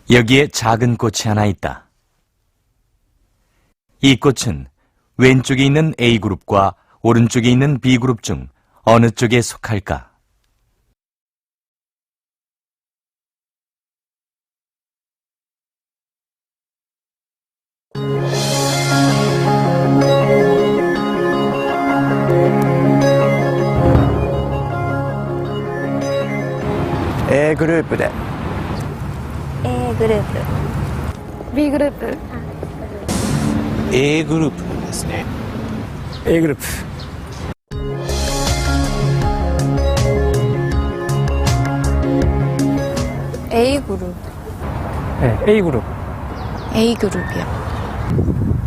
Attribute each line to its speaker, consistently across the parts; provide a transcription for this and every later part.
Speaker 1: 여기에 작은 꽃이 하나 있다. 이 꽃은 왼쪽에 있는 A그룹과 오른쪽에 있는 B그룹 중 어느 쪽에 속할까?
Speaker 2: A グループで
Speaker 3: A グループ
Speaker 4: B グループ
Speaker 5: A グループですね。
Speaker 2: A グループ
Speaker 4: A 그룹
Speaker 2: A グループ
Speaker 4: A 그룹이요.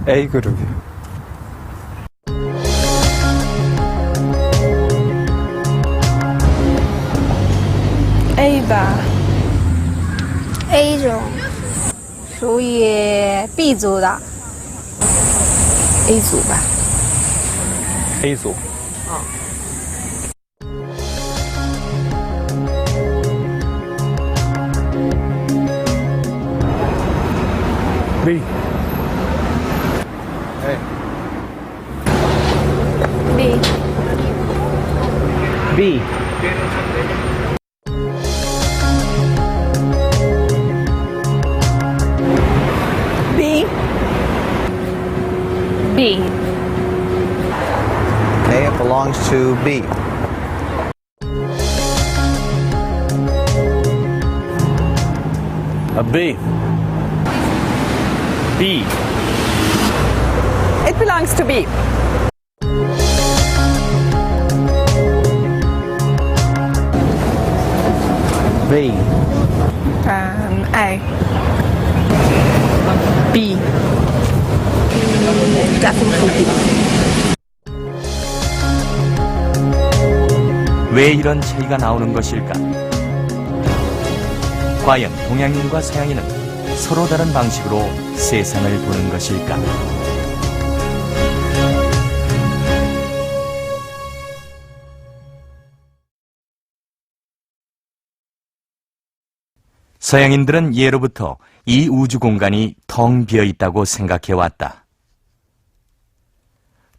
Speaker 2: A グループ
Speaker 4: A 吧
Speaker 3: A 种属于 B 族的
Speaker 4: A 组吧
Speaker 2: A 组 B
Speaker 4: B
Speaker 2: B
Speaker 4: B B
Speaker 5: A belongs to B.
Speaker 2: A B B
Speaker 4: It belongs to B.
Speaker 2: B
Speaker 4: A B
Speaker 1: 왜 이런 차이가 나오는 것일까? 과연 동양인과 서양인은 서로 다른 방식으로 세상을 보는 것일까? 서양인들은 예로부터 이 우주 공간이 텅 비어 있다고 생각해 왔다.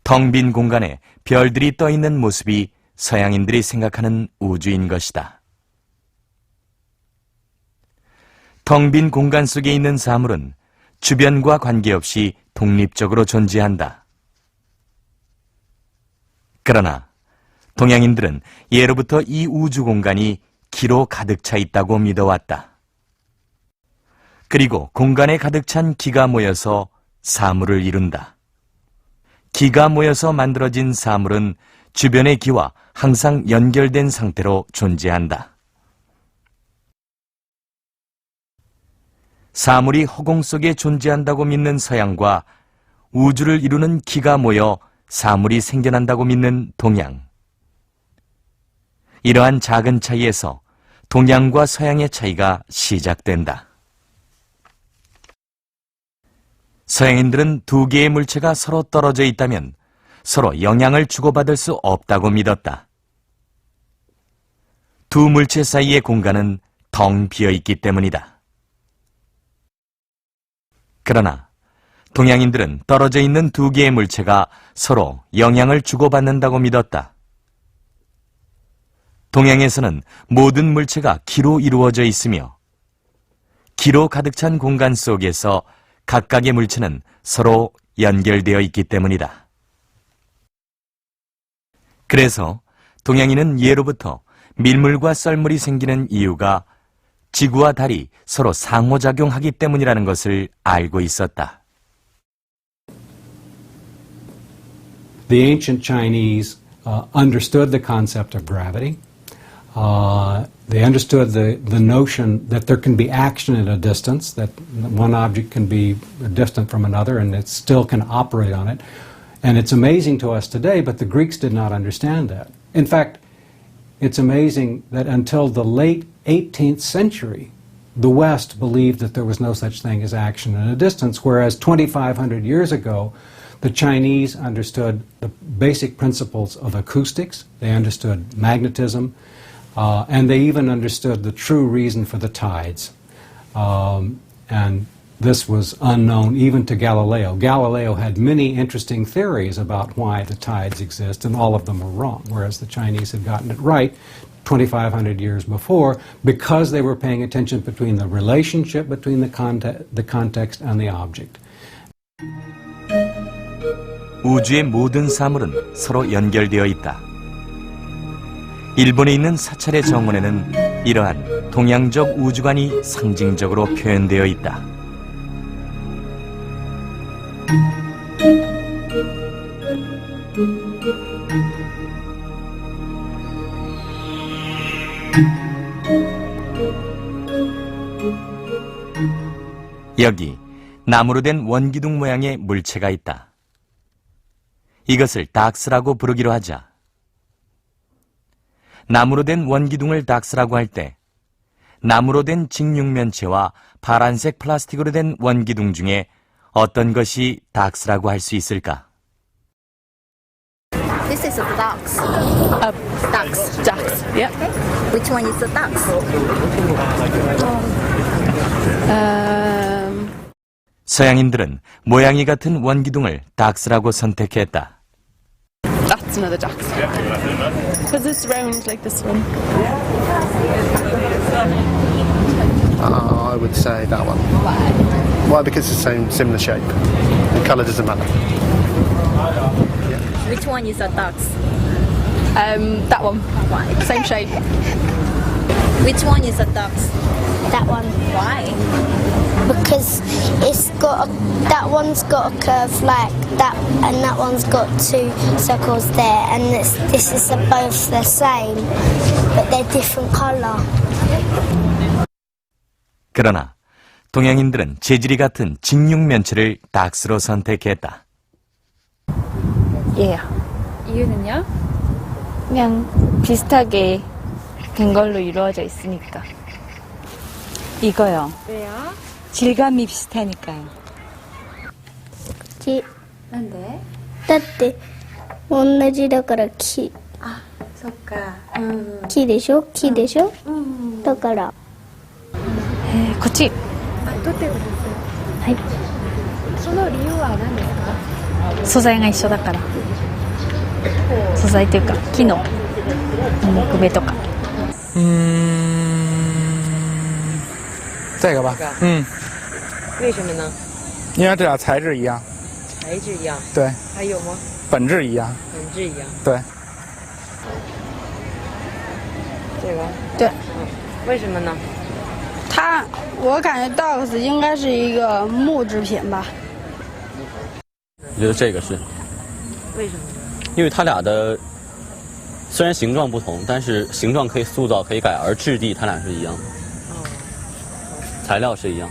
Speaker 1: 텅 빈 공간에 별들이 떠 있는 모습이 서양인들이 생각하는 우주인 것이다. 텅 빈 공간 속에 있는 사물은 주변과 관계없이 독립적으로 존재한다. 그러나 동양인들은 예로부터 이 우주 공간이 기로 가득 차 있다고 믿어왔다. 그리고 공간에 가득 찬 기가 모여서 사물을 이룬다. 기가 모여서 만들어진 사물은 주변의 기와 항상 연결된 상태로 존재한다. 사물이 허공 속에 존재한다고 믿는 서양과 우주를 이루는 기가 모여 사물이 생겨난다고 믿는 동양. 이러한 작은 차이에서 동양과 서양의 차이가 시작된다. 서양인들은 두 개의 물체가 서로 떨어져 있다면 서로 영향을 주고받을 수 없다고 믿었다. 두 물체 사이의 공간은 텅 비어 있기 때문이다. 그러나 동양인들은 떨어져 있는 두 개의 물체가 서로 영향을 주고받는다고 믿었다. 동양에서는 모든 물체가 기로 이루어져 있으며 기로 가득 찬 공간 속에서 각각의 물체는 서로 연결되어 있기 때문이다. 그래서 동양인은 예로부터 밀물과 썰물이 생기는 이유가 지구와 달이 서로 상호작용하기 때문이라는 것을 알고 있었다.
Speaker 6: The ancient Chinese understood the concept of gravity. They understood the notion that there can be action at a distance, that one object can be distant from another and it still can operate on it. And it's amazing to us today, but the Greeks did not understand that. In fact, it's amazing that until the late 18th century, the West believed that there was no such thing as action at a distance, whereas 2,500 years ago, the Chinese understood the basic principles of acoustics, they understood magnetism, and they even understood the true reason for the tides. and this was unknown even to Galileo. Galileo had many interesting theories about why the tides exist, and all of them were wrong, whereas the Chinese had gotten it right 2,500 years before because they were paying attention between the relationship between the context and the object.
Speaker 1: 우주의 모든 사물은 서로 연결되어 있다. 일본에 있는 사찰의 정원에는 이러한 동양적 우주관이 상징적으로 표현되어 있다. 여기 나무로 된 원기둥 모양의 물체가 있다. 이것을 닥스라고 부르기로 하자. 나무로 된 원기둥을 닥스라고 할 때 나무로 된 직육면체와 파란색 플라스틱으로 된 원기둥 중에 어떤 것이 닥스라고 할 수 있을까?
Speaker 3: This is a ducks. Ducks.
Speaker 4: Ducks. Yep.
Speaker 3: Which one is the ducks?
Speaker 1: 서양인들은 모양이 같은 원기둥을 닥스라고 선택했다.
Speaker 4: That's another duck. Because it's round like this one.
Speaker 7: I would say that one. Why? Because it's the same, similar shape. The colour doesn't matter.
Speaker 3: Which one is the ducks?
Speaker 4: That one. Same shape.
Speaker 3: Which one is the ducks?
Speaker 8: That one.
Speaker 3: Why?
Speaker 8: Because it's got that one's got a curve like that, and that one's got two circles there, and this is both the same, but they're different colour.
Speaker 1: 그러나 동양인들은 재질이 같은 직육면체를 닥스로 선택했다.
Speaker 9: 예. 이유는요? 그냥 비슷하게 된 걸로 이루어져 있으니까. 이거요.
Speaker 10: 왜요?
Speaker 9: 질감이 비슷하니까요.
Speaker 10: 난데?
Speaker 8: だって同じだから木
Speaker 10: あ、そっか。
Speaker 8: 木でしょ木でしょ、だから
Speaker 9: こっち。
Speaker 10: 取ってください。
Speaker 8: はい。
Speaker 10: その理由は何ですか？
Speaker 9: 素材が一緒だから。素材というか木の木目とか。
Speaker 2: 这个吧。
Speaker 10: 为什么呢？
Speaker 2: 因为这俩材质一样。
Speaker 10: 材质一样。
Speaker 2: 对。
Speaker 10: 还有吗？
Speaker 2: 本质一样。
Speaker 10: 本质一样。
Speaker 2: 对。
Speaker 10: 这个。
Speaker 11: 对。
Speaker 10: 为什么呢？
Speaker 11: 我感觉 dogs 应该是一个木制品吧。
Speaker 12: 我觉得这个是。
Speaker 10: 为什么？
Speaker 12: 因为它俩的虽然形状不同，但是形状可以塑造可以改，而质地它俩是一样的。材料是一样。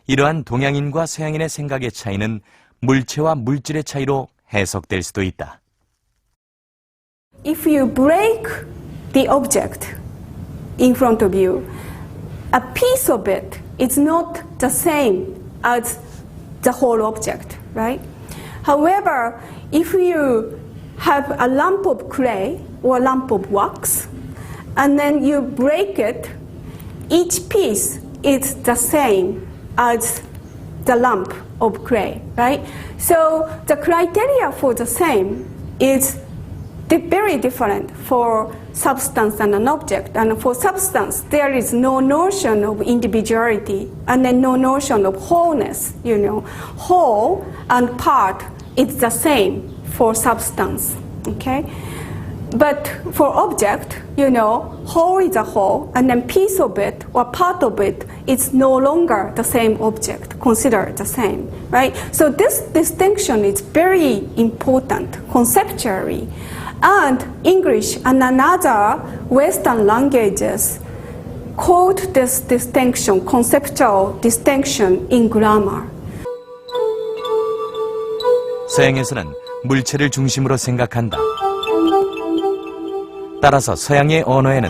Speaker 1: 이러한 동양인과 서양인의 생각의 차이는 물체와 물질의 차이로 해석될 수도 있다.
Speaker 13: If you break the object in front of you, a piece of it is not the same as the whole object, right? However, if you have a lump of clay or a lump of wax, and then you break it, each piece is the same as the lump of clay, right? So the criteria for the same is very different for substance and an object. And for substance, there is no notion of individuality and then no notion of wholeness, you know. Whole and part is the same for substance, okay? But for object, you know, whole is a whole, and then piece of it or part of it is no longer the same object, considered the same, right? So this distinction is very important conceptually. And English and another Western languages quote this distinction, conceptual distinction in grammar.
Speaker 1: 서양에서는 물체를 중심으로 생각한다. 따라서 서양의 언어에는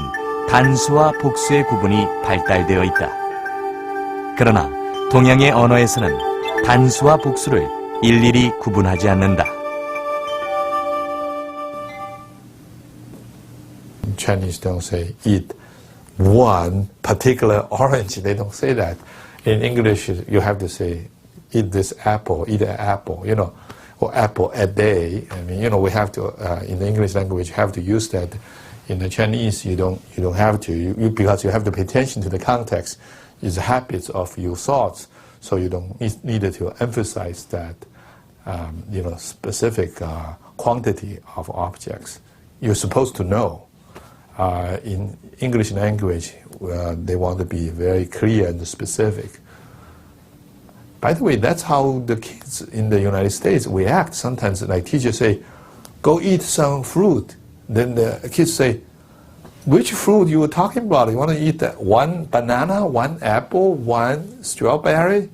Speaker 1: 단수와 복수의 구분이 발달되어 있다. 그러나 동양의 언어에서는 단수와 복수를 일일이 구분하지 않는다.
Speaker 14: Chinese don't say eat one particular orange. They don't say that. In English, you have to say, eat this apple, eat an apple, or apple a day. I mean, we have to, in the English language, you have to use that. In the Chinese, you don't have to, because you have to pay attention to the context. It's the habits of your thoughts, so you don't need to emphasize that, specific quantity of objects. You're supposed to know. In English language, they want to be very clear and specific. By the way, that's how the kids in the United States react. Sometimes, like teachers say, go eat some fruit. Then the kids say, which fruit you were talking about? You want to eat one banana, one apple, one strawberry?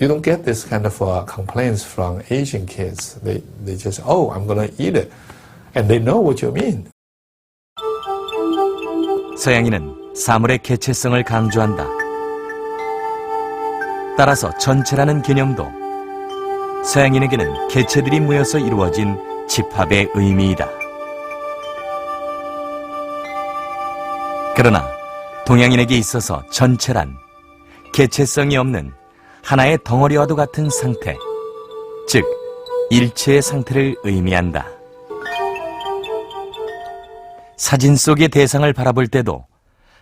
Speaker 14: You don't get this kind of complaints from Asian kids. They just, I'm going to eat it. And they know what you mean.
Speaker 1: 서양인은 사물의 개체성을 강조한다. 따라서 전체라는 개념도 서양인에게는 개체들이 모여서 이루어진 집합의 의미이다. 그러나 동양인에게 있어서 전체란 개체성이 없는 하나의 덩어리와도 같은 상태, 즉 일체의 상태를 의미한다. 사진 속의 대상을 바라볼 때도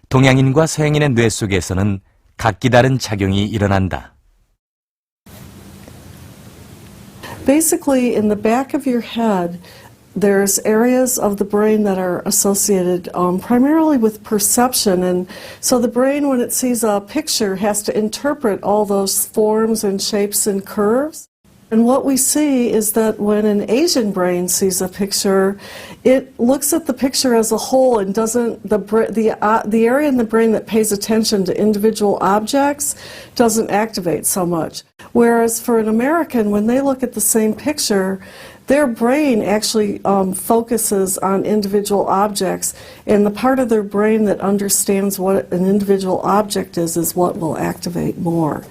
Speaker 1: 동양인과 서양인의 뇌 속에서는 각기 다른 작용이 일어난다.
Speaker 15: Basically, in the back of your head, there's areas of the brain that are associated primarily with perception, and so the brain, when it sees a picture, has to interpret all those forms and shapes and curves. And what we see is that when an Asian brain sees a picture, it looks at the picture as a whole and doesn't, the area in the brain that pays attention to individual objects doesn't activate so much. Whereas for an American, when they look at the same picture, their brain actually focuses on individual objects, and the part of their brain that understands what an individual object is what will activate more.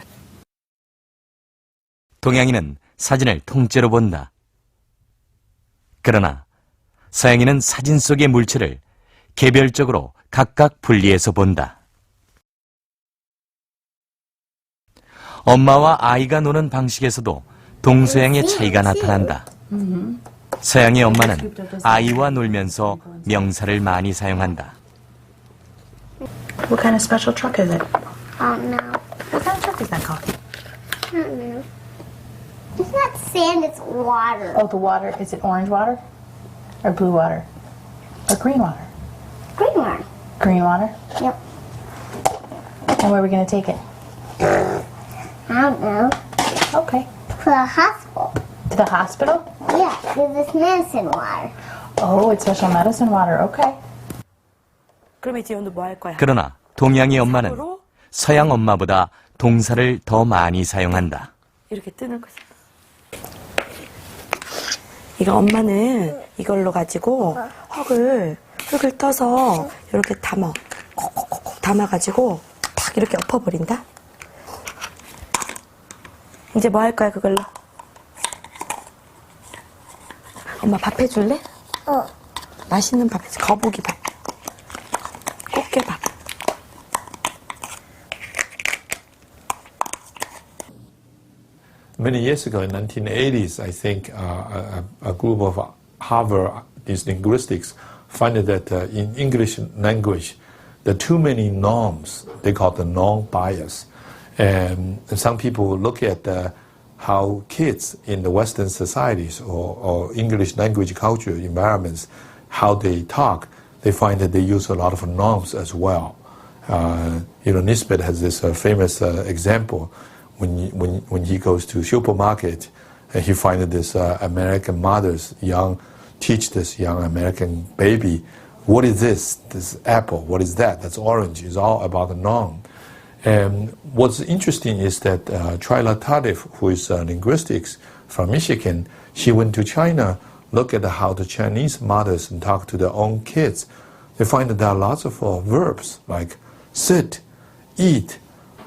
Speaker 1: 동양인은 사진을 통째로 본다. 그러나 서양인은 사진 속의 물체를 개별적으로 각각 분리해서 본다. 엄마와 아이가 노는 방식에서도 동서양의 차이가 나타난다. 서양의 엄마는 아이와 놀면서 명사를 많이 사용한다.
Speaker 16: What kind of special truck is it?
Speaker 8: I don't know.
Speaker 16: What kind of truck is that called?
Speaker 8: I don't know. It's not sand, it's water.
Speaker 16: Oh, the water. Is it orange water? Or blue water? Or green water?
Speaker 8: Green water.
Speaker 16: Green water?
Speaker 8: Yep.
Speaker 16: And where are we going to take it?
Speaker 8: I don't know.
Speaker 16: Okay.
Speaker 8: To the hospital.
Speaker 16: To the hospital?
Speaker 8: Yeah, because it's medicine water.
Speaker 16: Oh, it's special medicine water. Okay.
Speaker 10: 그럼 이제 오늘 뭐 할 거야?
Speaker 1: 그러나 동양의 엄마는 서양 엄마보다 동사를 더 많이 사용한다.
Speaker 10: 이렇게 뜨는 거지. 이거 엄마는 이걸로 가지고 흙을 떠서 이렇게 콕콕콕 담아가지고 탁 이렇게 엎어버린다. 이제 뭐 할 거야 그걸로? 엄마 밥 해줄래? 맛있는 밥 해줘. 거북이 밥. 꽃게밥.
Speaker 14: Many years ago, in 1980s, I think a group of Harvard linguistics found that in English language, there are too many norms. They call the norm bias. And some people look at how kids in the Western societies or English language culture environments, how they talk, they find that they use a lot of norms as well. Nisbet has this famous example. When he goes to supermarket, and he finds this American mothers teach this young American baby, what is this? This apple. What is that? That's orange. It's all about the norm. And what's interesting is that Twyla Tardif, who is linguistics from Michigan, she went to China, look at how the Chinese mothers talk to their own kids. They find that there are lots of verbs like sit, eat,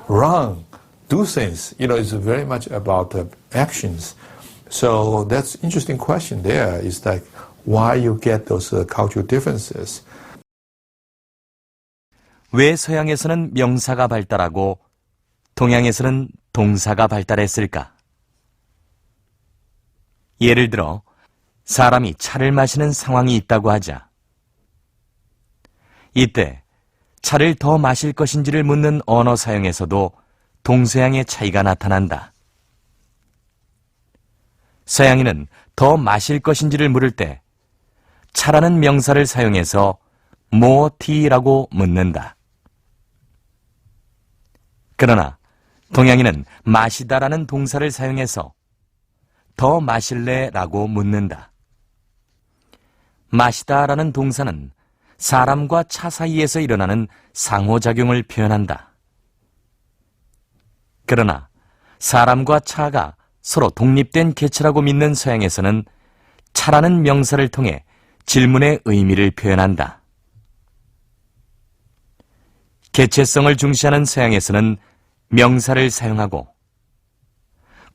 Speaker 14: run, do things. It's very much about actions. So that's interesting question there is like why you get those cultural differences.
Speaker 1: 왜 서양에서는 명사가 발달하고 동양에서는 동사가 발달했을까? 예를 들어 사람이 차를 마시는 상황이 있다고 하자. 이때 차를 더 마실 것인지를 묻는 언어 사용에서도 동서양의 차이가 나타난다. 서양인은 더 마실 것인지를 물을 때 차라는 명사를 사용해서 more tea라고 묻는다. 그러나 동양인은 마시다라는 동사를 사용해서 더 마실래라고 묻는다. 마시다라는 동사는 사람과 차 사이에서 일어나는 상호작용을 표현한다. 그러나 사람과 차가 서로 독립된 개체라고 믿는 서양에서는 차라는 명사를 통해 질문의 의미를 표현한다. 개체성을 중시하는 서양에서는 명사를 사용하고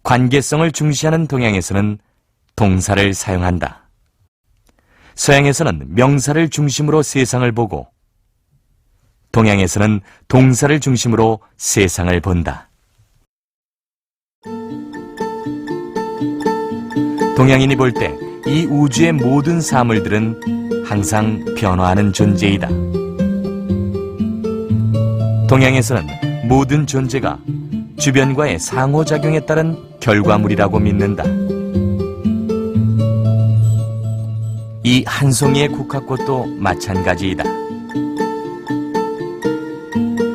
Speaker 1: 관계성을 중시하는 동양에서는 동사를 사용한다. 서양에서는 명사를 중심으로 세상을 보고 동양에서는 동사를 중심으로 세상을 본다. 동양인이 볼 때 이 우주의 모든 사물들은 항상 변화하는 존재이다. 동양에서는 모든 존재가 주변과의 상호작용에 따른 결과물이라고 믿는다. 이 한 송이의 국화꽃도 마찬가지이다.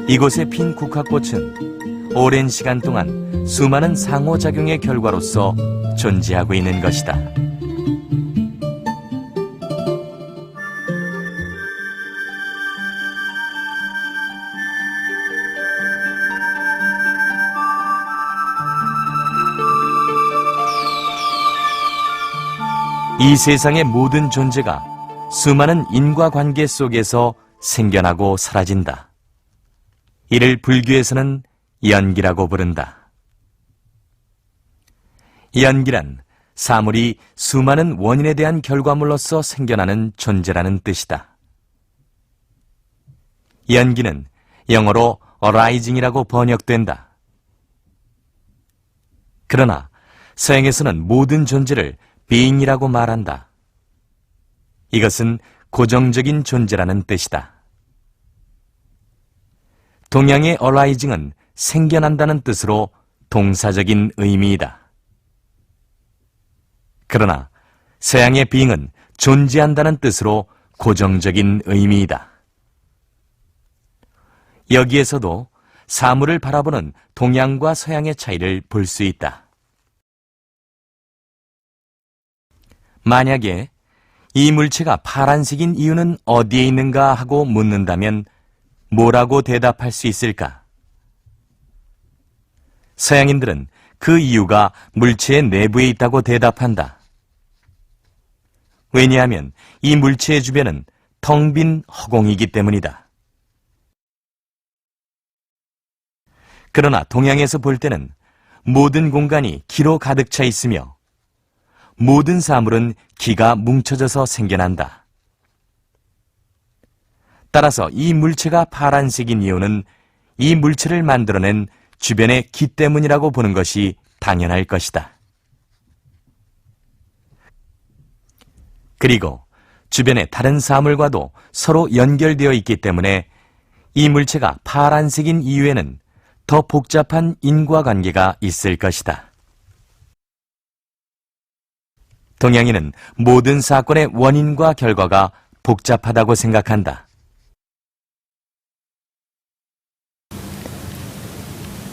Speaker 1: 이곳에 핀 국화꽃은 오랜 시간 동안 수많은 상호작용의 결과로서 존재하고 있는 것이다. 이 세상의 모든 존재가 수많은 인과관계 속에서 생겨나고 사라진다. 이를 불교에서는 연기라고 부른다. 연기란 사물이 수많은 원인에 대한 결과물로서 생겨나는 존재라는 뜻이다. 연기는 영어로 arising이라고 번역된다. 그러나 서양에서는 모든 존재를 being이라고 말한다. 이것은 고정적인 존재라는 뜻이다. 동양의 arising은 생겨난다는 뜻으로 동사적인 의미이다. 그러나 서양의 being은 존재한다는 뜻으로 고정적인 의미이다. 여기에서도 사물을 바라보는 동양과 서양의 차이를 볼 수 있다. 만약에 이 물체가 파란색인 이유는 어디에 있는가 하고 묻는다면 뭐라고 대답할 수 있을까? 서양인들은 그 이유가 물체의 내부에 있다고 대답한다. 왜냐하면 이 물체의 주변은 텅 빈 허공이기 때문이다. 그러나 동양에서 볼 때는 모든 공간이 기로 가득 차 있으며 모든 사물은 기가 뭉쳐져서 생겨난다. 따라서 이 물체가 파란색인 이유는 이 물체를 만들어낸 주변의 기 때문이라고 보는 것이 당연할 것이다. 그리고 주변의 다른 사물과도 서로 연결되어 있기 때문에 이 물체가 파란색인 이유에는 더 복잡한 인과관계가 있을 것이다. 동양인은 모든 사건의 원인과 결과가 복잡하다고 생각한다.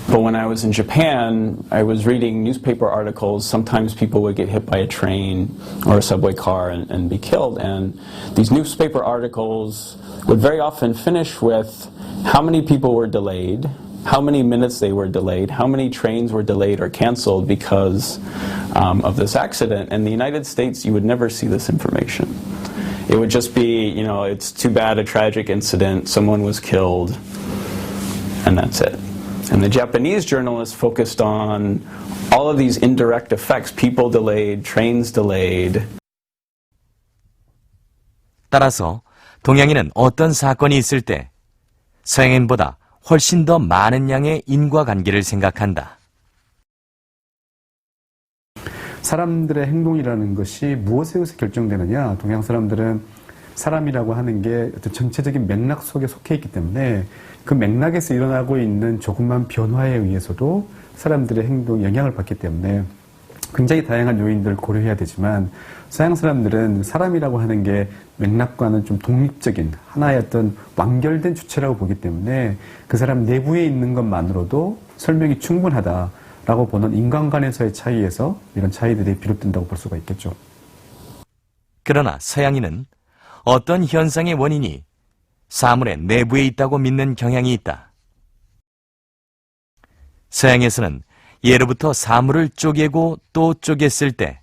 Speaker 17: But when I was in Japan, I was reading newspaper articles. Sometimes people would get hit by a train or a subway car and be killed. And these newspaper articles would very often finish with how many people were delayed, how many minutes they were delayed, how many trains were delayed or canceled because of this accident. In the United States, you would never see this information. It would just be, you know, it's too bad, a tragic incident, someone was killed, and that's it. And the Japanese journalists focused on all of these indirect effects, people delayed, trains delayed.
Speaker 1: 따라서 동양인은 어떤 사건이 있을 때 서양인보다 훨씬 더 많은 양의 인과관계를 생각한다.
Speaker 18: 사람들의 행동이라는 것이 무엇에 의해서 결정되느냐? 동양 사람들은 사람이라고 하는 게 어떤 전체적인 맥락 속에 속해 있기 때문에 그 맥락에서 일어나고 있는 조그만 변화에 의해서도 사람들의 행동에 영향을 받기 때문에 굉장히 다양한 요인들을 고려해야 되지만 서양 사람들은 사람이라고 하는 게 맥락과는 좀 독립적인 하나의 어떤 완결된 주체라고 보기 때문에 그 사람 내부에 있는 것만으로도 설명이 충분하다라고 보는 인간관에서의 차이에서 이런 차이들이 비롯된다고 볼 수가 있겠죠.
Speaker 1: 그러나 서양인은 어떤 현상의 원인이 사물의 내부에 있다고 믿는 경향이 있다. 서양에서는 예로부터 사물을 쪼개고 또 쪼갰을 때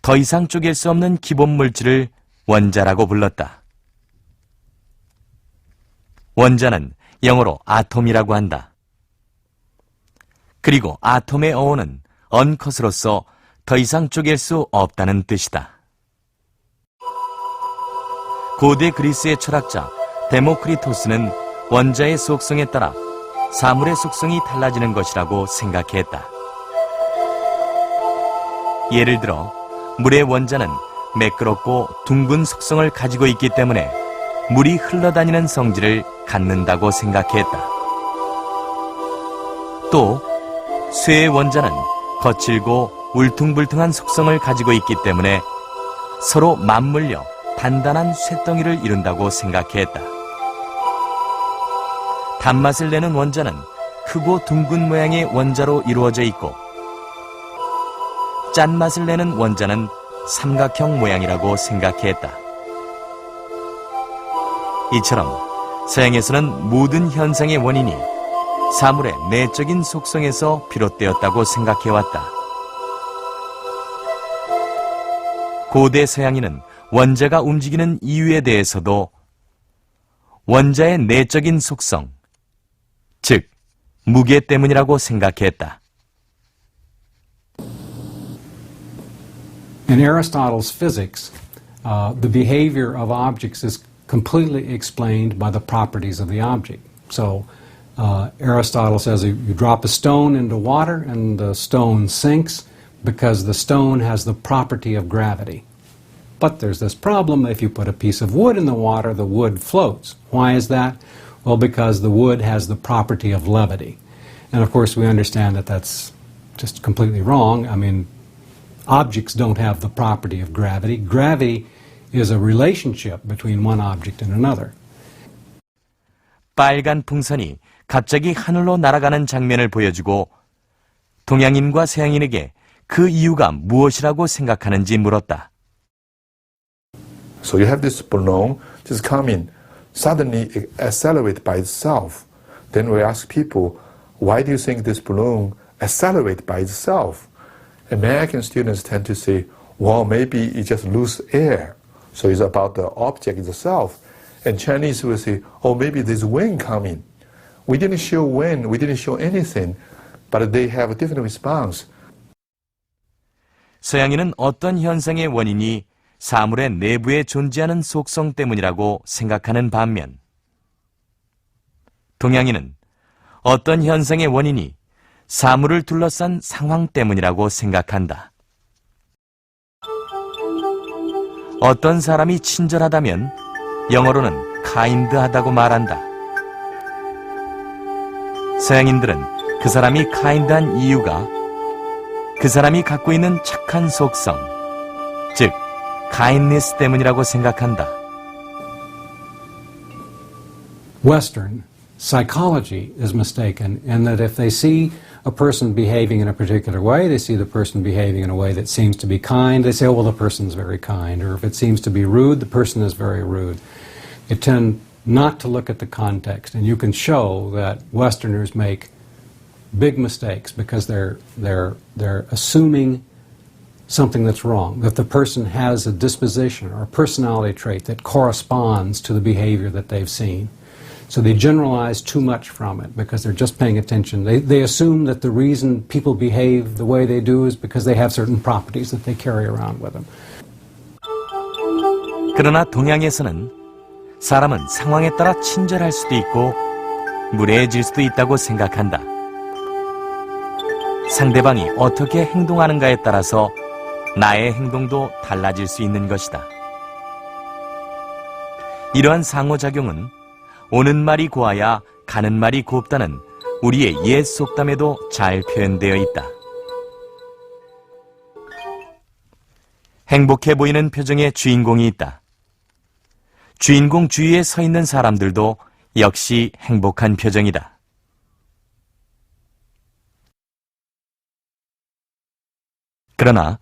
Speaker 1: 더 이상 쪼갤 수 없는 기본 물질을 원자라고 불렀다. 원자는 영어로 아톰이라고 한다. 그리고 아톰의 어원은 언컷으로서 더 이상 쪼갤 수 없다는 뜻이다. 고대 그리스의 철학자 데모크리토스는 원자의 속성에 따라 사물의 속성이 달라지는 것이라고 생각했다. 예를 들어 물의 원자는 매끄럽고 둥근 속성을 가지고 있기 때문에 물이 흘러다니는 성질을 갖는다고 생각했다. 또 쇠의 원자는 거칠고 울퉁불퉁한 속성을 가지고 있기 때문에 서로 맞물려 단단한 쇠덩이를 이룬다고 생각했다. 단맛을 내는 원자는 크고 둥근 모양의 원자로 이루어져 있고 짠맛을 내는 원자는 삼각형 모양이라고 생각했다. 이처럼 서양에서는 모든 현상의 원인이 사물의 내적인 속성에서 비롯되었다고 생각해왔다. 고대 서양인은 원자가 움직이는 이유에 대해서도 원자의 내적인 속성, 즉 무게 때문이라고 생각했다.
Speaker 6: In Aristotle's physics, the behavior of objects is completely explained by the properties of the object. So Aristotle says you drop a stone into water and the stone sinks because the stone has the property of gravity. But there's this problem: if you put a piece of wood in the water, the wood floats. Why is that? Well, because the wood has the property of levity. And of course we understand that that's just completely wrong. I mean, objects don't have the property of gravity. Gravity is a relationship between one object and another.
Speaker 1: 빨간 풍선이 갑자기 하늘로 날아가는 장면을 보여주고 동양인과 서양인에게 그 이유가 무엇이라고 생각하는지 물었다.
Speaker 14: So you have this balloon just come in, suddenly it accelerate by itself. Then we ask people, why do you think this balloon accelerate by itself? American students tend to say, well, maybe it just lose air. So it's about the object itself. And Chinese will say, oh, maybe there's wind coming. We didn't show wind, we didn't show anything, but they have a different response.
Speaker 1: 서양인은 어떤 현상의 원인이 사물의 내부에 존재하는 속성 때문이라고 생각하는 반면 동양인은 어떤 현상의 원인이 사물을 둘러싼 상황 때문이라고 생각한다. 어떤 사람이 친절하다면 영어로는 kind하다고 말한다. 서양인들은 그 사람이 kind한 이유가 그 사람이 갖고 있는 착한 속성, 즉 kindness 때문이라고 생각한다.
Speaker 6: Western psychology is mistaken in that if they see a person behaving in a particular way, they see the person behaving in a way that seems to be kind, they say, oh, well, the person's very kind. Or if it seems to be rude, the person is very rude. They tend not to look at the context. And you can show that Westerners make big mistakes because they're assuming something that's wrong, that the person has a disposition or a personality trait that corresponds to the behavior that they've seen. So they generalize too much from it because they're just paying attention. They assume that the reason people behave the way they do is because they have certain properties that they carry around with them.
Speaker 1: 그러나 동양에서는 사람은 상황에 따라 친절할 수도 있고 무례해질 수도 있다고 생각한다. 상대방이 어떻게 행동하는가에 따라서 나의 행동도 달라질 수 있는 것이다. 이러한 상호작용은 오는 말이 고와야 가는 말이 곱다는 우리의 옛 속담에도 잘 표현되어 있다. 행복해 보이는 표정의 주인공이 있다. 주인공 주위에 서 있는 사람들도 역시 행복한 표정이다. 그러나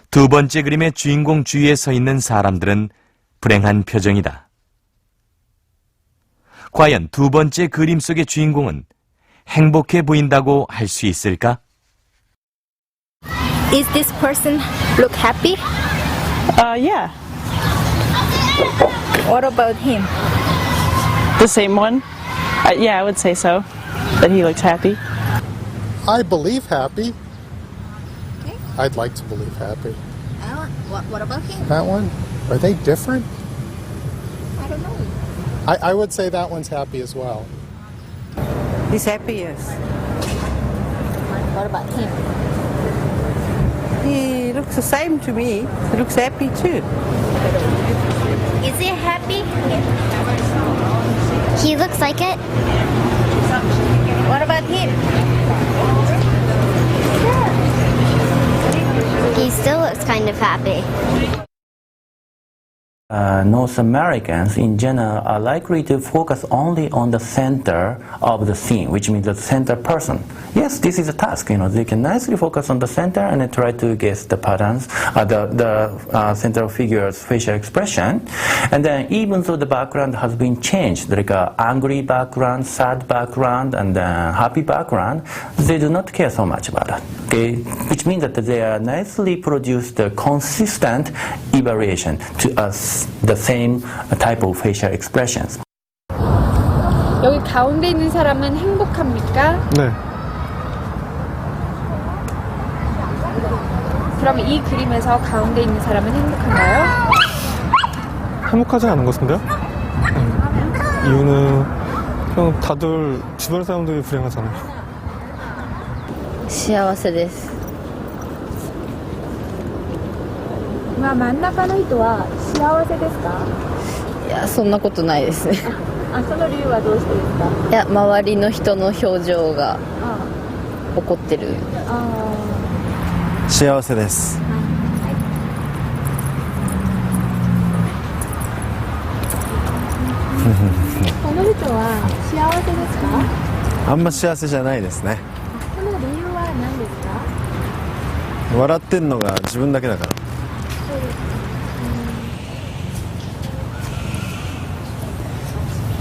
Speaker 1: 두 번째 그림의 주인공 주위에 서 있는 사람들은 불행한 표정이다. 과연 두 번째 그림 속의 주인공은 행복해 보인다고 할 수 있을까?
Speaker 8: Is this person look happy?
Speaker 4: Yeah.
Speaker 9: What about him?
Speaker 4: The same one? Yeah, I would say so. That he looks happy.
Speaker 19: I believe happy. I'd like to believe happy.
Speaker 3: What about him?
Speaker 19: That one? Are they different?
Speaker 3: I don't know.
Speaker 19: I would say that one's happy as well.
Speaker 11: He's happy, yes.
Speaker 3: What about him?
Speaker 11: He looks the same to me. He looks happy too.
Speaker 8: Is he happy? He looks like it.
Speaker 3: What about him?
Speaker 8: He still looks kind of happy.
Speaker 20: North Americans in general are likely to focus only on the center of the scene, which means the center person. Yes, this is a task. They can nicely focus on the center and then try to guess the patterns, the central figure's facial expression. And then even though the background has been changed, like an angry background, sad background, and happy background, they do not care so much about it. Okay, which means that they are nicely produced a consistent evaluation to us. The same type of facial expressions.
Speaker 10: 여기 가운데 있는 사람은 행복합니까?
Speaker 2: 네.
Speaker 10: 그럼 이 그림에서 가운데 있는 사람은 행복한가요?
Speaker 2: 행복하지 않은 것 같은데요? 이유는 그냥 다들 주변 사람들이 불행하잖아요.
Speaker 9: 幸せです。
Speaker 10: 真ん中の人は幸せですか？
Speaker 9: いや、そんなことないですね。
Speaker 10: その理由はどうしてですか？
Speaker 9: いや、周りの人の表情が怒ってる。
Speaker 21: 幸せです。
Speaker 10: この人は幸せですか？
Speaker 21: あんま幸せじゃないですね。
Speaker 10: その理由は何ですか？
Speaker 21: 笑ってんのが自分だけだから。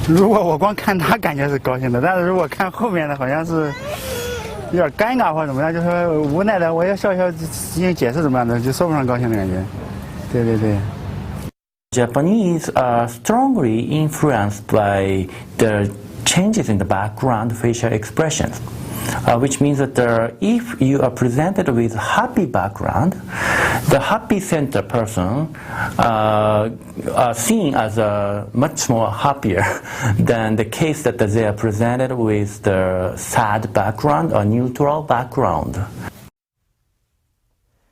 Speaker 22: 如果我光看他，感觉是高兴的；但是如果看后面的，好像是有点尴尬或者怎么样，就说无奈的，我要笑笑进行解释怎么样的，就说不上高兴的感觉。对对对。
Speaker 20: Japanese are strongly influenced by the changes in the background facial expressions. Which means that if you are presented with happy background, the happy center person are seen as much more happier than the case that they are presented with the sad background or neutral background.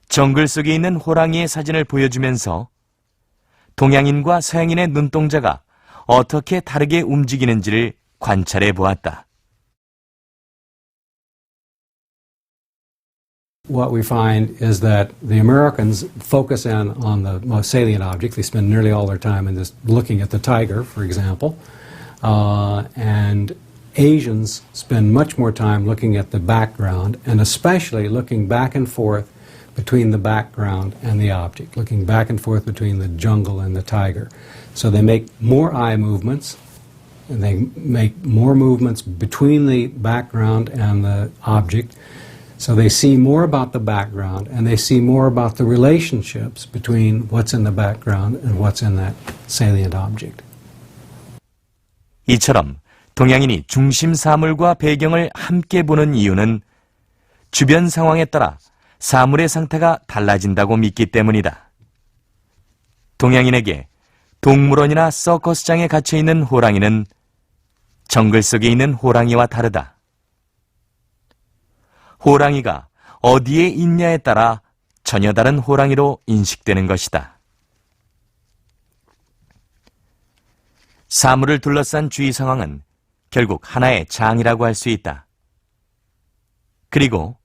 Speaker 1: 정글 속에 있는 호랑이의 사진을 보여주면서 동양인과 서양인의 눈동자가 어떻게 다르게 움직이는지를 관찰해 보았다.
Speaker 6: What we find is that the Americans focus in on the most salient object. They spend nearly all their time in this looking at the tiger, for example. And Asians spend much more time looking at the background, and especially looking back and forth between the background and the object, looking back and forth between the jungle and the tiger. So they make more eye movements, and they make more movements between the background and the object. So they see more about the background, and they see more about the relationships between what's in the background and what's in that salient object.
Speaker 1: 이처럼 동양인이 중심 사물과 배경을 함께 보는 이유는 주변 상황에 따라 사물의 상태가 달라진다고 믿기 때문이다. 동양인에게 동물원이나 서커스장에 갇혀있는 호랑이는 정글 속에 있는 호랑이와 다르다. 호랑이가 어디에 있냐에 따라 전혀 다른 호랑이로 인식되는 것이다. 사물을 둘러싼 주위 상황은 결국 하나의 장이라고 할 수 있다. 그리고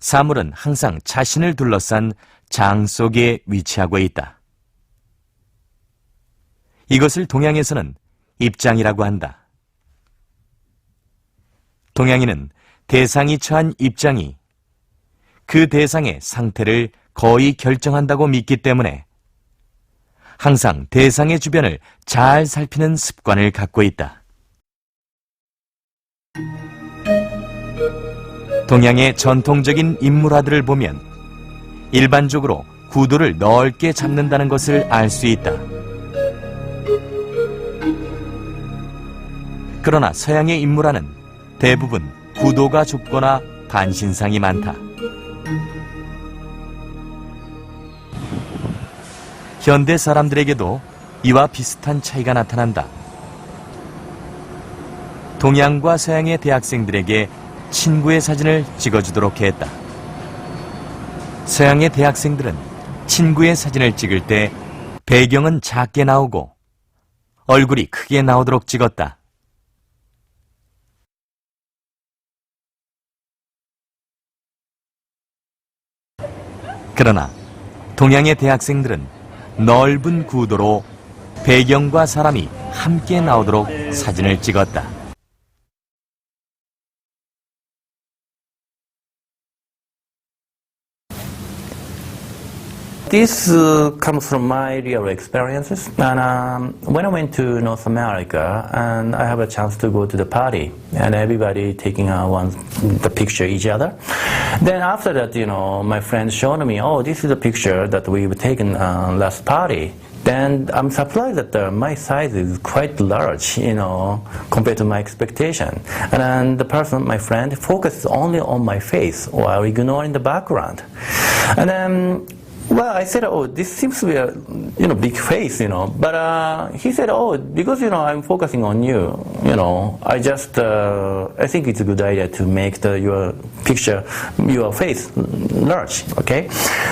Speaker 1: 사물은 항상 자신을 둘러싼 장 속에 위치하고 있다. 이것을 동양에서는 입장이라고 한다. 동양인은 대상이 처한 입장이 그 대상의 상태를 거의 결정한다고 믿기 때문에 항상 대상의 주변을 잘 살피는 습관을 갖고 있다. 동양의 전통적인 인물화들을 보면 일반적으로 구도를 넓게 잡는다는 것을 알 수 있다. 그러나 서양의 인물화는 대부분 구도가 좁거나 반신상이 많다. 현대 사람들에게도 이와 비슷한 차이가 나타난다. 동양과 서양의 대학생들에게 친구의 사진을 찍어주도록 했다. 서양의 대학생들은 친구의 사진을 찍을 때 배경은 작게 나오고 얼굴이 크게 나오도록 찍었다. 그러나 동양의 대학생들은 넓은 구도로 배경과 사람이 함께 나오도록 사진을 찍었다.
Speaker 20: This comes from my real experiences. And when I went to North America, and I have a chance to go to the party, and everybody taking the picture each other. Then after that, my friends showed me, oh, this is a picture that we've taken last party. Then I'm surprised that my size is quite large, compared to my expectation. And then the person, my friend, focuses only on my face while ignoring the background. And then well, I said, oh, this seems to be a big face, But he said, oh, because I'm focusing on you, I think it's a good idea to make your picture, your face large, okay?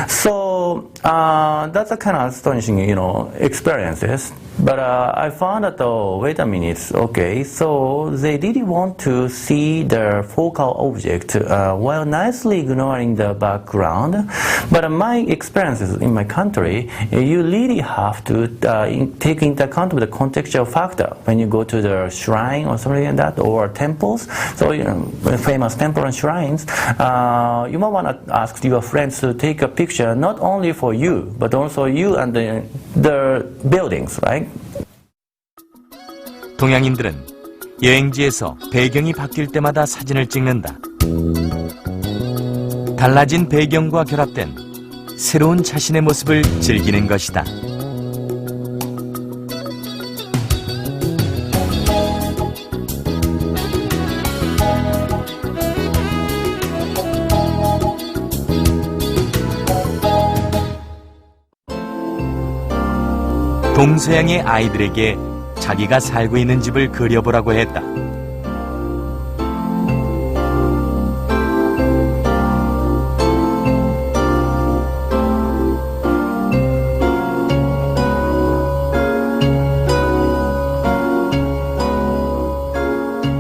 Speaker 20: So that's a kind of astonishing, experiences. But I found that, oh, wait a minute, okay, so they really want to see the focal object while nicely ignoring the background. But my experiences in my country, you really have to take into account the contextual factor when you go to the shrine or something like that, or temples. So, famous temple and shrines, you might want to ask your friends to take a picture not only for you, but also you and the buildings, right?
Speaker 1: 동양인들은 여행지에서 배경이 바뀔 때마다 사진을 찍는다. 달라진 배경과 결합된 새로운 자신의 모습을 즐기는 것이다. 동서양의 아이들에게 자기가 살고 있는 집을 그려보라고 했다.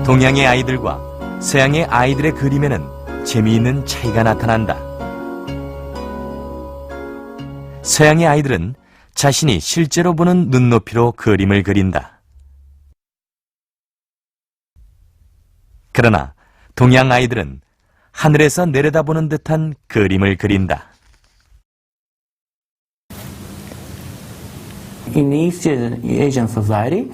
Speaker 1: 동양의 아이들과 서양의 아이들의 그림에는 재미있는 차이가 나타난다. 서양의 아이들은 자신이 실제로 보는 눈높이로 그림을 그린다. 그러나 동양 아이들은 하늘에서 내려다보는 듯한 그림을 그린다.
Speaker 20: In East Asian society,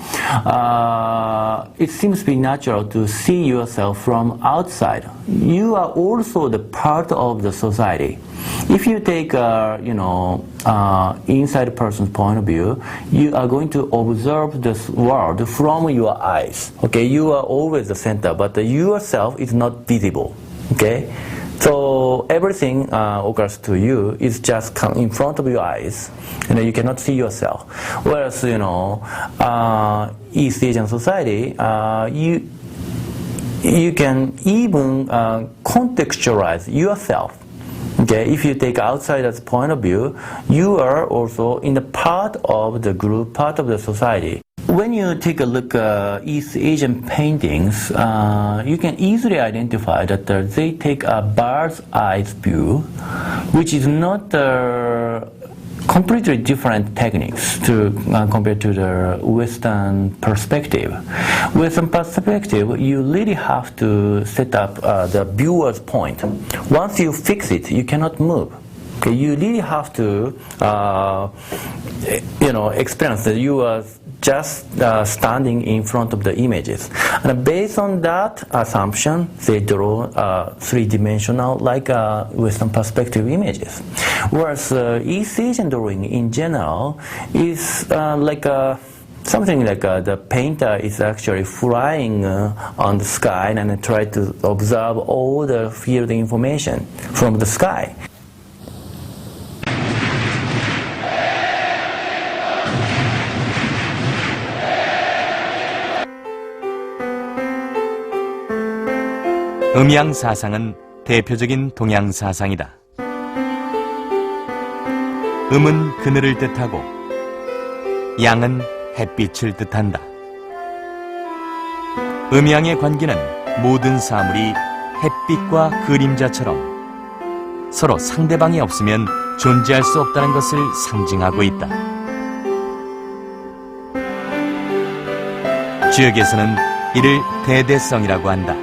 Speaker 20: it seems to be natural to see yourself from outside. You are also the part of the society. If you take, inside person's point of view, you are going to observe this world from your eyes. Okay, you are always the center, but yourself is not visible. Okay, So everything occurs to you is just come in front of your eyes, you cannot see yourself. Whereas East Asian society, you can even contextualize yourself. Okay, if you take outsider's point of view, you are also in the part of the group, part of the society. When you take a look at East Asian paintings, you can easily identify that they take a bird's eye view, which is not completely different techniques compared to the Western perspective. Western perspective, you really have to set up the viewer's point. Once you fix it, you cannot move. Okay, you really have to, experience that you are just standing in front of the images. And based on that assumption, they draw three-dimensional, like Western perspective images. Whereas East Asian drawing in general is something like the painter is actually flying on the sky and try to observe all the field information from the sky.
Speaker 1: 음양 사상은 대표적인 동양 사상이다. 음은 그늘을 뜻하고 양은 햇빛을 뜻한다. 음양의 관계는 모든 사물이 햇빛과 그림자처럼 서로 상대방이 없으면 존재할 수 없다는 것을 상징하고 있다. 지역에서는 이를 대대성이라고 한다.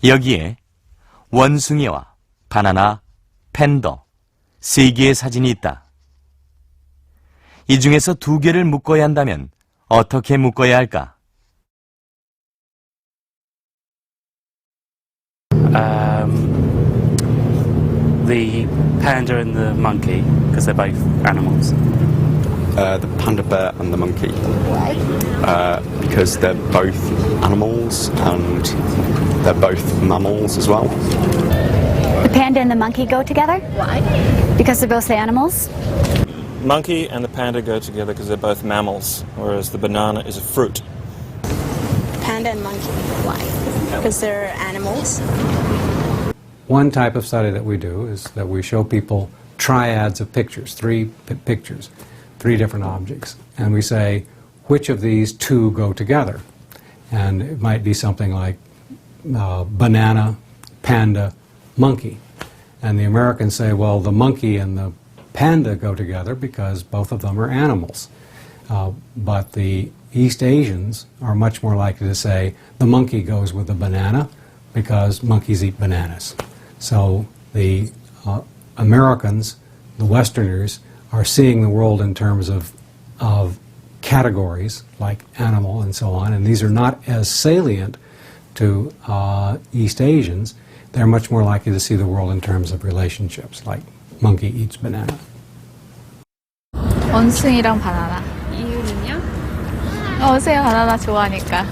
Speaker 1: 여기에 원숭이와 바나나, 팬더, 3개의 사진이 있다. 이 중에서 2개를 묶어야 한다면 어떻게 묶어야 할까?
Speaker 5: The panda and the monkey, because they're both animals.
Speaker 7: The panda bear and the monkey.
Speaker 8: Why?
Speaker 7: Because they're both animals and they're both mammals as well.
Speaker 9: The panda and the monkey go together?
Speaker 8: Why?
Speaker 9: Because they're both animals?
Speaker 2: Monkey and the panda go together because they're both mammals, whereas the banana is a fruit.
Speaker 11: Panda and monkey. Why? Because they're animals.
Speaker 6: One type of study that we do is that we show people triads of pictures, 3 pictures, 3 different objects, and we say, which of these 2 go together? And it might be something like banana, panda, monkey. And the Americans say, well, the monkey and the panda go together because both of them are animals. But the East Asians are much more likely to say the monkey goes with the banana because monkeys eat bananas. So the Americans, the Westerners, are seeing the world in terms of categories like animal and so on, and these are not as salient to East Asians. They're much more likely to see the world in terms of relationships, like monkey eats banana.
Speaker 9: 원숭이랑 바나나. 이유는요? 원숭이 바나나 좋아하니까.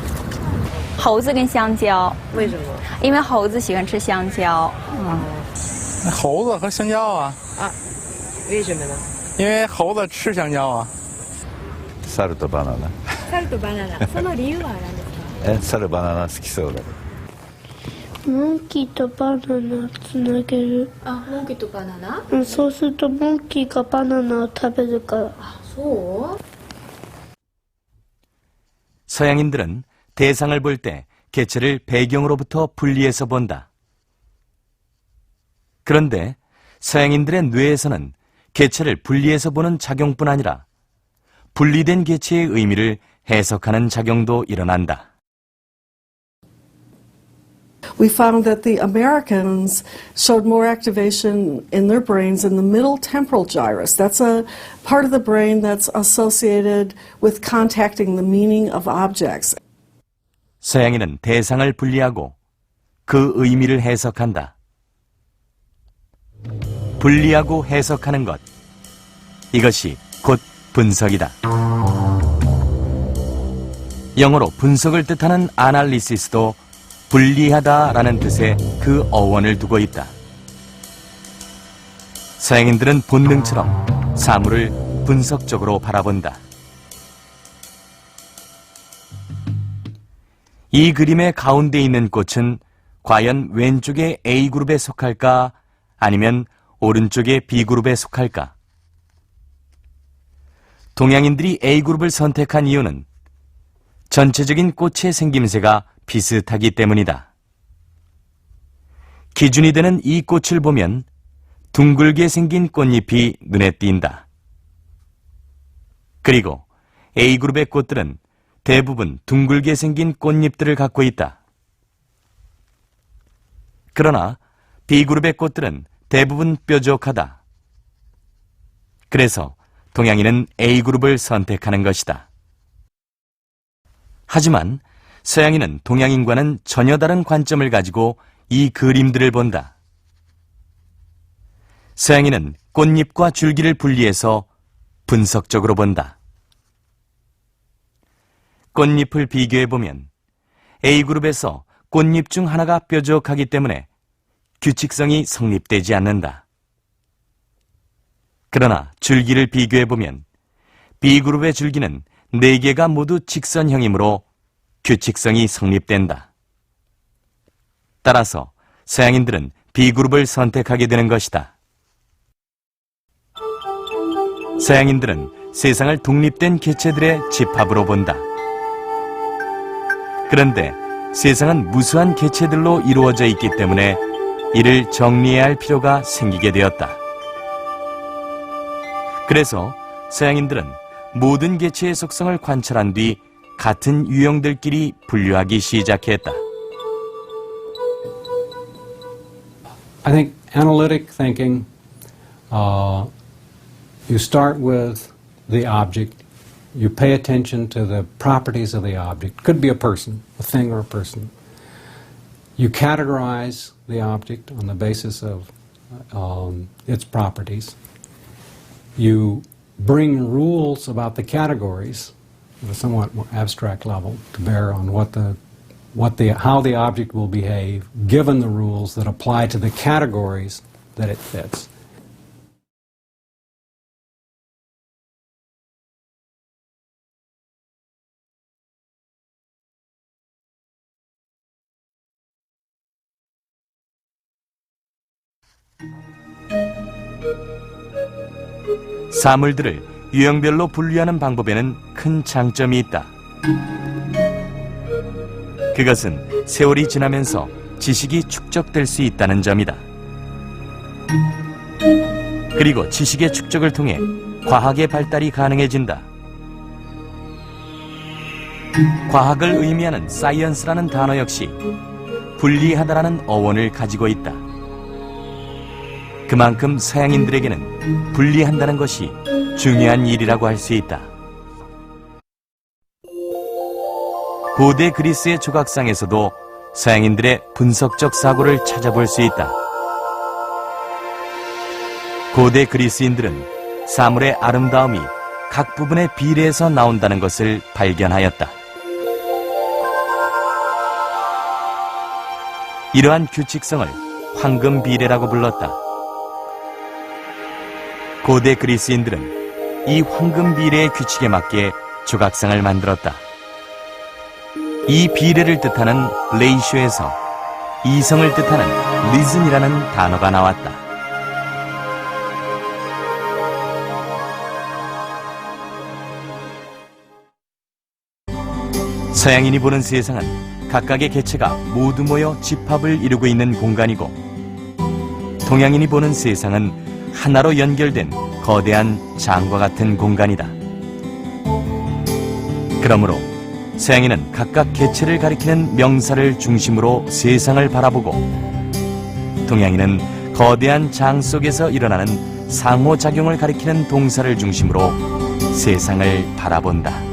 Speaker 9: 猴子跟香蕉。为什么？因为猴子喜欢吃香蕉。
Speaker 22: 猴子和香蕉啊。啊，
Speaker 23: 为什么呢？
Speaker 22: 因为猴子吃香蕉啊。
Speaker 21: 猿とバナナ。
Speaker 10: 猿とバナナ。その理由は何ですか？
Speaker 21: 猿バナナ好きそうだから。
Speaker 8: モンキーとバナナつなげる。
Speaker 10: あ、モンキーとバナナ？
Speaker 8: うん、そうするとモンキーがバナナを食べるから。
Speaker 10: あ、そう？
Speaker 1: 서양인들은 대상을 볼 때 개체를 배경으로부터 분리해서 본다. 그런데 서양인들의 뇌에서는 개체를 분리해서 보는 작용뿐 아니라 분리된 개체의 의미를 해석하는 작용도 일어난다.
Speaker 15: We found that the Americans showed more activation in their brains in the middle temporal gyrus. That's a part of the brain that's associated with contacting the meaning of objects.
Speaker 1: 서양인은 대상을 분리하고 그 의미를 해석한다. 분리하고 해석하는 것. 이것이 곧 분석이다. 영어로 분석을 뜻하는 아날리시스도 분리하다라는 뜻의 그 어원을 두고 있다. 서양인들은 본능처럼 사물을 분석적으로 바라본다. 이 그림의 가운데 있는 꽃은 과연 왼쪽의 A그룹에 속할까 아니면 오른쪽의 B그룹에 속할까? 동양인들이 A그룹을 선택한 이유는 전체적인 꽃의 생김새가 비슷하기 때문이다. 기준이 되는 이 꽃을 보면 둥글게 생긴 꽃잎이 눈에 띈다. 그리고 A그룹의 꽃들은 대부분 둥글게 생긴 꽃잎들을 갖고 있다. 그러나 B그룹의 꽃들은 대부분 뾰족하다. 그래서 동양인은 A그룹을 선택하는 것이다. 하지만 서양인은 동양인과는 전혀 다른 관점을 가지고 이 그림들을 본다. 서양인은 꽃잎과 줄기를 분리해서 분석적으로 본다. 꽃잎을 비교해보면 A그룹에서 꽃잎 중 하나가 뾰족하기 때문에 규칙성이 성립되지 않는다. 그러나 줄기를 비교해보면 B그룹의 줄기는 4개가 모두 직선형이므로 규칙성이 성립된다. 따라서 서양인들은 B그룹을 선택하게 되는 것이다. 서양인들은 세상을 독립된 개체들의 집합으로 본다. 그런데 세상은 무수한 개체들로 이루어져 있기 때문에 이를 정리해야 할 필요가 생기게 되었다. 그래서 서양인들은 모든 개체의 속성을 관찰한 뒤 같은 유형들끼리 분류하기 시작했다.
Speaker 6: I think analytic thinking, you start with the object, you pay attention to the properties of the object. Could be a person, a thing or a person. You categorize the object on the basis of its properties. You bring rules about the categories at a somewhat more abstract level to bear on how the object will behave given the rules that apply to the categories that it fits.
Speaker 1: 사물들을 유형별로 분류하는 방법에는 큰 장점이 있다. 그것은 세월이 지나면서 지식이 축적될 수 있다는 점이다. 그리고 지식의 축적을 통해 과학의 발달이 가능해진다. 과학을 의미하는 사이언스라는 단어 역시 분리하다라는 어원을 가지고 있다. 그만큼 서양인들에게는 분리한다는 것이 중요한 일이라고 할 수 있다. 고대 그리스의 조각상에서도 서양인들의 분석적 사고를 찾아볼 수 있다. 고대 그리스인들은 사물의 아름다움이 각 부분의 비례에서 나온다는 것을 발견하였다. 이러한 규칙성을 황금 비례라고 불렀다. 고대 그리스인들은 이 황금 비례의 규칙에 맞게 조각상을 만들었다. 이 비례를 뜻하는 레이쇼에서 이성을 뜻하는 리즌이라는 단어가 나왔다. 서양인이 보는 세상은 각각의 개체가 모두 모여 집합을 이루고 있는 공간이고, 동양인이 보는 세상은 하나로 연결된 거대한 장과 같은 공간이다. 그러므로 서양인은 각각 개체를 가리키는 명사를 중심으로 세상을 바라보고, 동양인은 거대한 장 속에서 일어나는 상호작용을 가리키는 동사를 중심으로 세상을 바라본다.